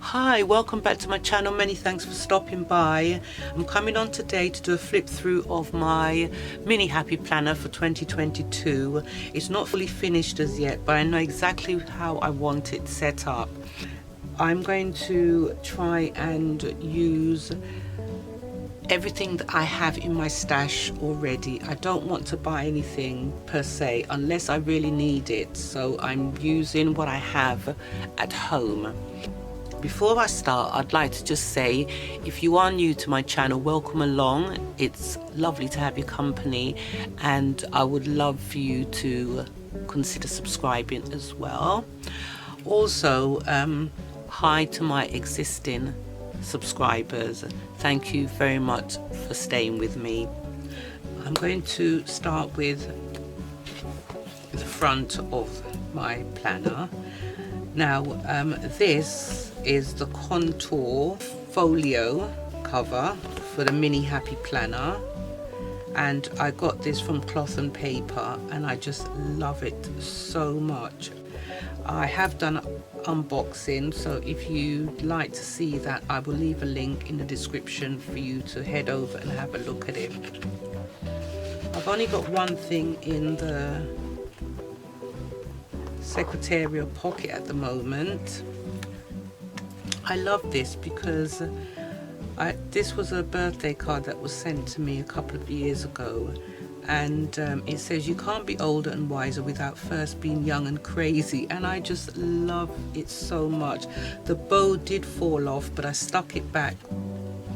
Hi, welcome back to my channel. Many thanks for stopping by. I'm coming on today to do a flip through of my mini happy planner for 2022. It's not fully finished as yet, but I know exactly how I want it set up. I'm going to try and use everything that I have in my stash already. I don't want to buy anything per se unless I really need it, so I'm using what I have at home. Before I start, I'd like to just say, if you are new to my channel, welcome along. It's lovely to have your company, and I would love for you to consider subscribing as well. Also, hi to my existing subscribers. Thank you very much for staying with me. I'm going to start with the front of my planner. Now, this is the contour folio cover for the mini happy planner, and I got this from Cloth and Paper, and I just love it so much. I have done unboxing, so if you'd like to see that, I will leave a link in the description for you to head over and have a look at it. I've only got one thing in the secretarial pocket at the moment. I love this because this was a birthday card that was sent to me a couple of years ago, and it says you can't be older and wiser without first being young and crazy, and I just love it so much. The bow did fall off, but I stuck it back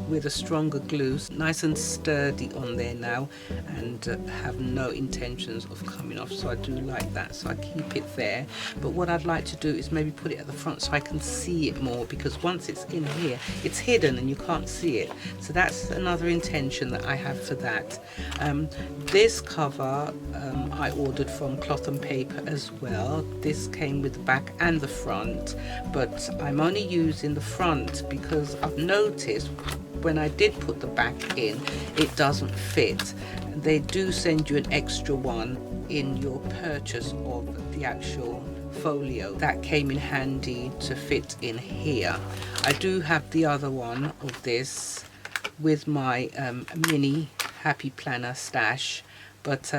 with a stronger glue, nice and sturdy on there now, and have no intentions of coming off, so I do like that, so I keep it there. But what I'd like to do is maybe put it at the front so I can see it more, because once it's in here it's hidden and you can't see it, so that's another intention that I have for that. This cover I ordered from Cloth and Paper as well. This came with the back and the front, but I'm only using the front because I've noticed when I did put the back in, it doesn't fit. They do send you an extra one in your purchase of the actual folio. That came in handy to fit in here. I do have the other one of this with my mini happy planner stash, but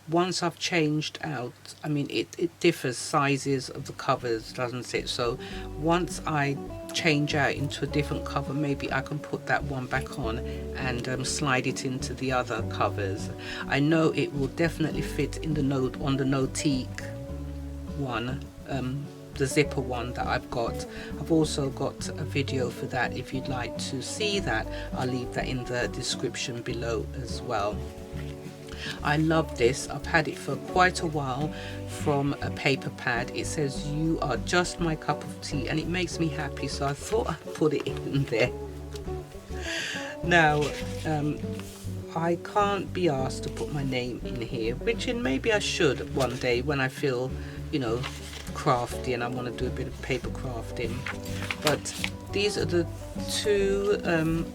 once I've changed out, I mean it differs sizes of the covers, doesn't it? So once I change out into a different cover, maybe I can put that one back on and slide it into the other covers. I know it will definitely fit in the note on the Notiq one, the zipper one that I've got. I've also got a video for that. If you'd like to see that, I'll leave that in the description below as well. I love this. I've had it for quite a while from a paper pad. It says you are just my cup of tea, and it makes me happy, so I thought I'd put it in there. Now I can't be asked to put my name in here, which maybe I should one day when I feel, you know, crafty and I want to do a bit of paper crafting. But these are the two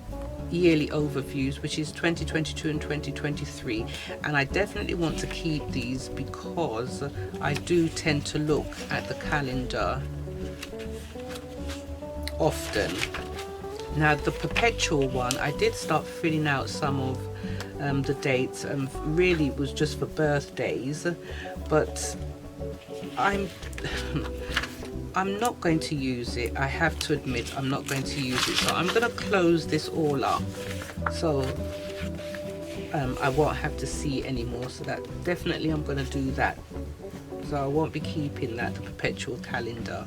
yearly overviews, which is 2022 and 2023, and I definitely want to keep these because I do tend to look at the calendar often. Now the perpetual one, I did start filling out some of the dates, and really it was just for birthdays, but I'm not going to use it. I have to admit I'm not going to use it, so I'm going to close this all up so I won't have to see anymore. So that definitely I'm going to do that, so I won't be keeping that, the perpetual calendar.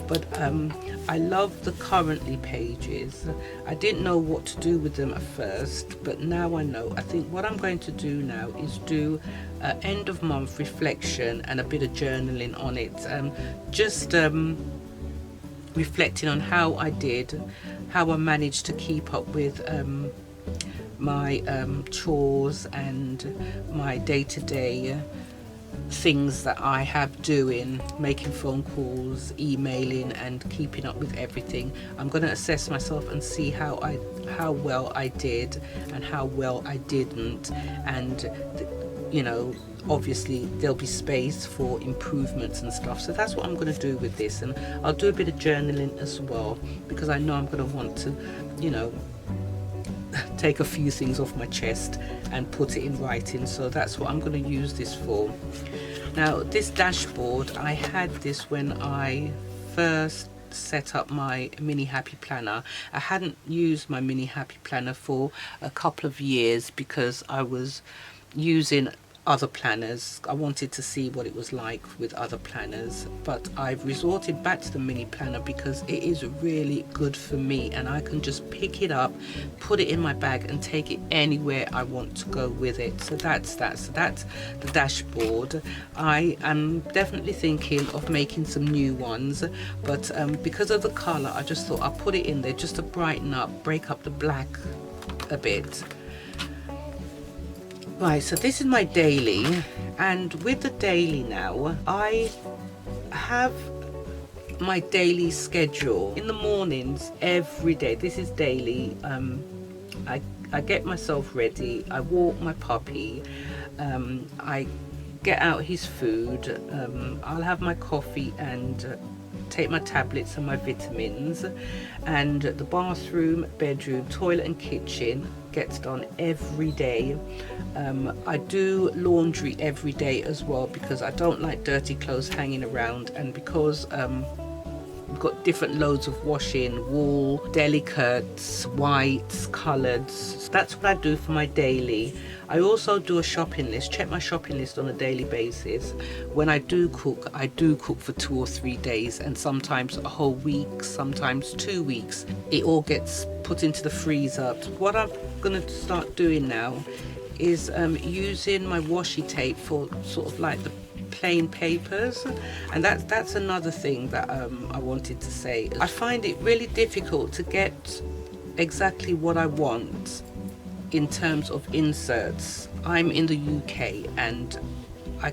But I love the currently pages. I didn't know what to do with them at first, but now I know. I think what I'm going to do now is do end of month reflection and a bit of journaling on it, just reflecting on how I did, how I managed to keep up with my chores and my day-to-day things that I have doing, making phone calls, emailing, and keeping up with everything. I'm going to assess myself and see how well I did and how well I didn't, and you know, obviously there'll be space for improvements and stuff. So that's what I'm going to do with this, and I'll do a bit of journaling as well, because I know I'm going to want to, you know, take a few things off my chest and put it in writing. So that's what I'm going to use this for. Now this dashboard, I had this when I first set up my mini happy planner. I hadn't used my mini happy planner for a couple of years because I was using other planners. I wanted to see what it was like with other planners, but I've resorted back to the mini planner because it is really good for me, and I can just pick it up, put it in my bag and take it anywhere I want to go with it. So that's the dashboard. I am definitely thinking of making some new ones, but because of the color, I just thought I'll put it in there just to brighten up, break up the black a bit. Right, so this is my daily, and with the daily now, I have my daily schedule in the mornings every day. This is daily. I get myself ready, I walk my puppy, I get out his food, I'll have my coffee and take my tablets and my vitamins, and the bathroom, bedroom, toilet and kitchen gets done every day. I do laundry every day as well because I don't like dirty clothes hanging around, and because we've got different loads of washing: wool, delicates, whites, coloureds. So that's what I do for my daily. I also do a shopping list, check my shopping list on a daily basis. When I do cook for 2 or 3 days, and sometimes a whole week, sometimes 2 weeks. It all gets put into the freezer. What I'm going to start doing now is using my washi tape for sort of like the plain papers, and that's another thing that I wanted to say. I find it really difficult to get exactly what I want in terms of inserts. I'm in the UK and I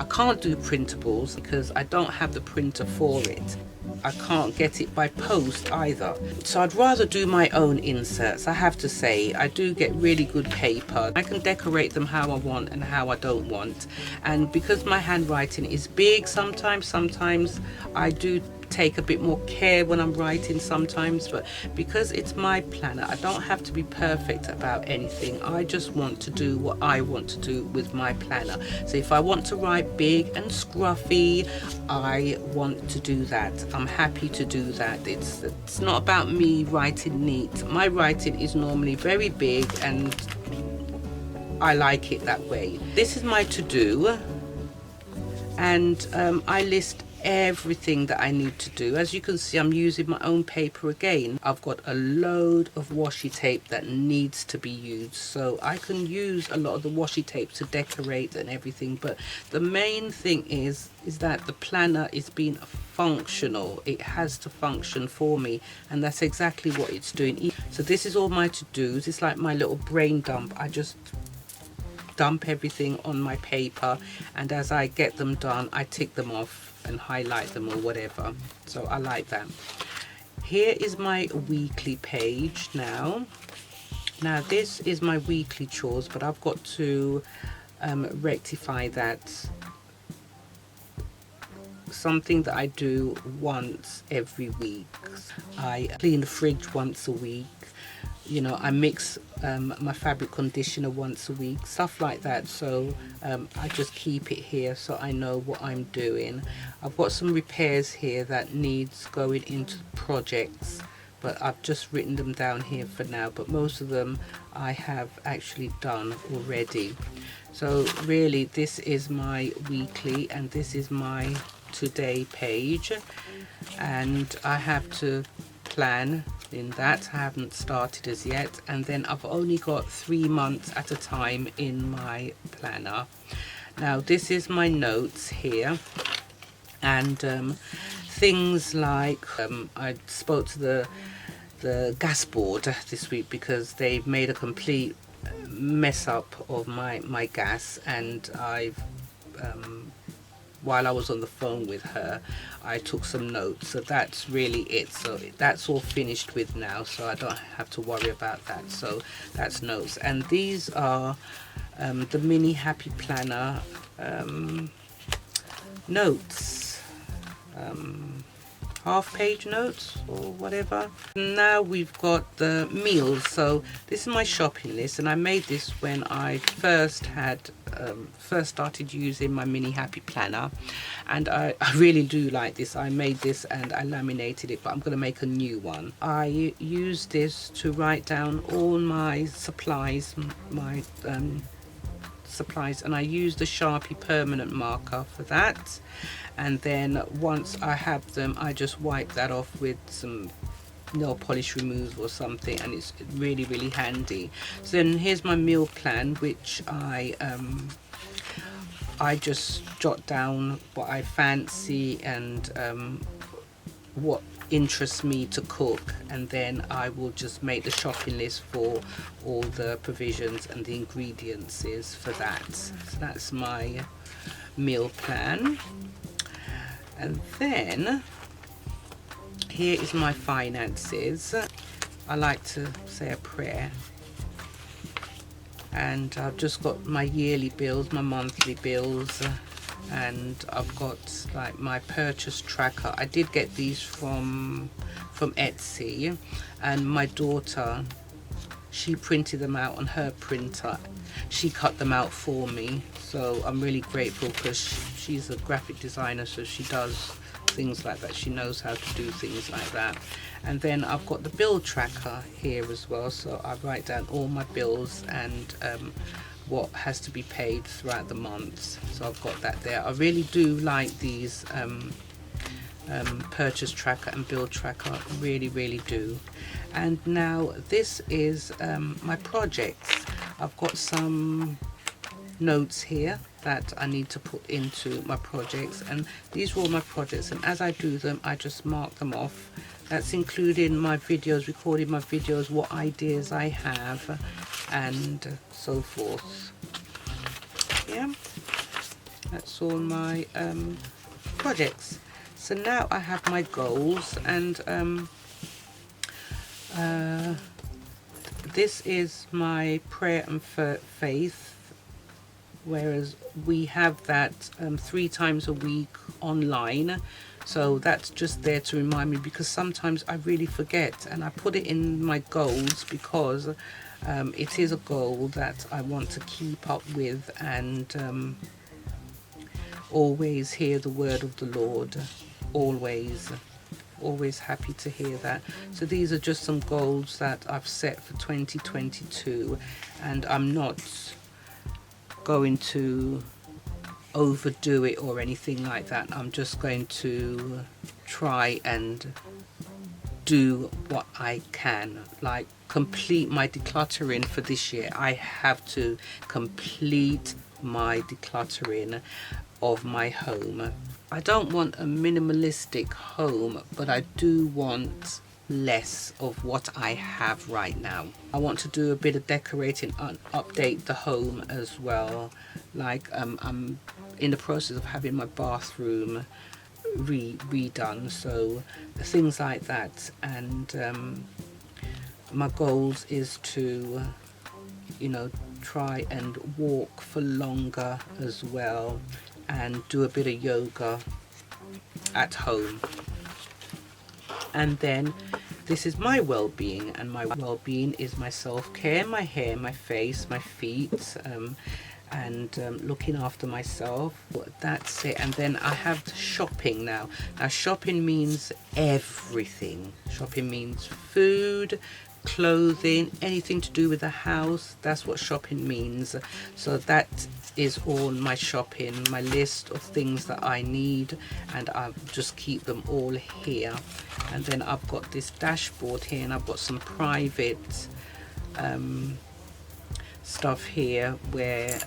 can't do printables because I don't have the printer for it. I can't get it by post either. So I'd rather do my own inserts. I have to say, I do get really good paper. I can decorate them how I want and how I don't want. And because my handwriting is big, sometimes I do take a bit more care when I'm writing sometimes, but because it's my planner, I don't have to be perfect about anything. I just want to do what I want to do with my planner. So if I want to write big and scruffy, I want to do that. I'm happy to do that. It's not about me writing neat. My writing is normally very big and I like it that way. This is my to-do, and I list everything that I need to do. As you can see, I'm using my own paper again. I've got a load of washi tape that needs to be used, so I can use a lot of the washi tape to decorate and everything, but the main thing is that the planner is being functional. It has to function for me, and that's exactly what it's doing. So this is all my to-dos. It's like my little brain dump. I just dump everything on my paper, and as I get them done, I tick them off and highlight them or whatever. So I like that. Here is my weekly page now. Now this is my weekly chores, but I've got to rectify that. Something that I do once every week. I clean the fridge once a week. You know, I mix my fabric conditioner once a week, stuff like that. So I just keep it here so I know what I'm doing. I've got some repairs here that needs going into projects, but I've just written them down here for now, but most of them I have actually done already. So really, this is my weekly and this is my today page, and I have to plan in that. I haven't started as yet, and then I've only got 3 months at a time in my planner. Now this is my notes here, and things like I spoke to the gas board this week because they've made a complete mess up of my gas, and I've while I was on the phone with her, I took some notes. So that's really it. So that's all finished with now, so I don't have to worry about that. So that's notes. And these are the mini happy planner notes, half-page notes or whatever. Now we've got the meals. So this is my shopping list, and I made this when I first started using my mini happy planner, and I really do like this. I made this and I laminated it, but I'm going to make a new one. I use this to write down all my supplies, and I use the Sharpie permanent marker for that, and then once I have them I just wipe that off with some nail polish remover or something, and it's really handy. So then here's my meal plan, which I just jot down what I fancy and what interests me to cook, and then I will just make the shopping list for all the provisions and the ingredients for that. So that's my meal plan. And then here is my finances. I like to say a prayer, and I've just got my yearly bills, my monthly bills, and I've got like my purchase tracker. I did get these from Etsy, and my daughter, she printed them out on her printer. She cut them out for me, so I'm really grateful, because she's a graphic designer, so she does things like that. She knows how to do things like that. And then I've got the bill tracker here as well, so I write down all my bills and what has to be paid throughout the months. So I've got that there. I really do like these purchase tracker and bill tracker, really do. And now this is my projects. I've got some notes here that I need to put into my projects, and these are all my projects, and as I do them I just mark them off. That's including my videos, recording my videos, what ideas I have, and so forth. Yeah, that's all my projects. So now I have my goals, and this is my prayer and faith, whereas we have that 3 times a week online. So that's just there to remind me, because sometimes I really forget, and I put it in my goals because it is a goal that I want to keep up with, and always hear the word of the Lord. Always happy to hear that. So these are just some goals that I've set for 2022, and I'm not going to overdo it or anything like that. I'm just going to try and do what I can, like complete my decluttering for this year. I have to complete my decluttering of my home. I don't want a minimalistic home, but I do want less of what I have right now. I want to do a bit of decorating and update the home as well. Like I'm in the process of having my bathroom redone, so things like that. And my goals is to, you know, try and walk for longer as well, and do a bit of yoga at home. And then this is my well-being, and my well-being is my self-care, my hair, my face, my feet, and looking after myself. That's it. And then I have shopping now. Now shopping means everything. Shopping means food, clothing, anything to do with the house. That's what shopping means. So that is all my shopping, my list of things that I need, and I just keep them all here. And then I've got this dashboard here, and I've got some private stuff here where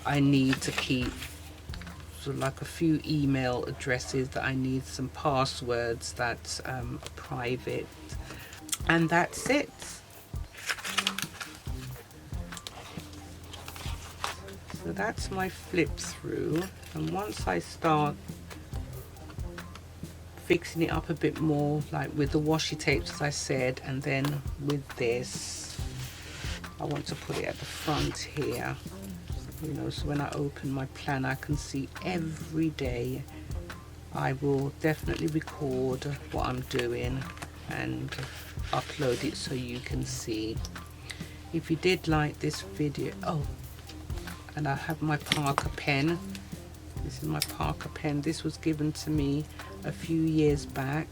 I need to keep sort of like a few email addresses that I need, some passwords that are private, and that's it. So that's my flip through, and once I start fixing it up a bit more, like with the washi tapes as I said, and then with this, I want to put it at the front here, you know, so when I open my planner I can see every day. I will definitely record what I'm doing and upload it so you can see. If you did like this video, oh, and I have my Parker pen. This is my Parker pen. This was given to me a few years back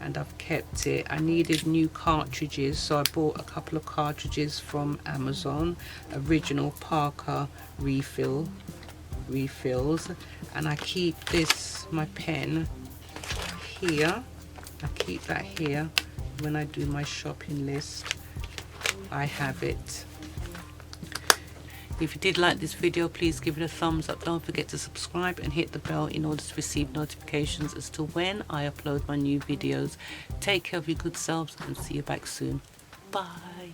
and I've kept it. I needed new cartridges, so I bought a couple of cartridges from Amazon, original Parker refills, and I keep this, my pen, here. I keep that here. When I do my shopping list, I have it. If you did like this video, please give it a thumbs up. Don't forget to subscribe and hit the bell in order to receive notifications as to when I upload my new videos. Take care of your good selves and see you back soon. Bye.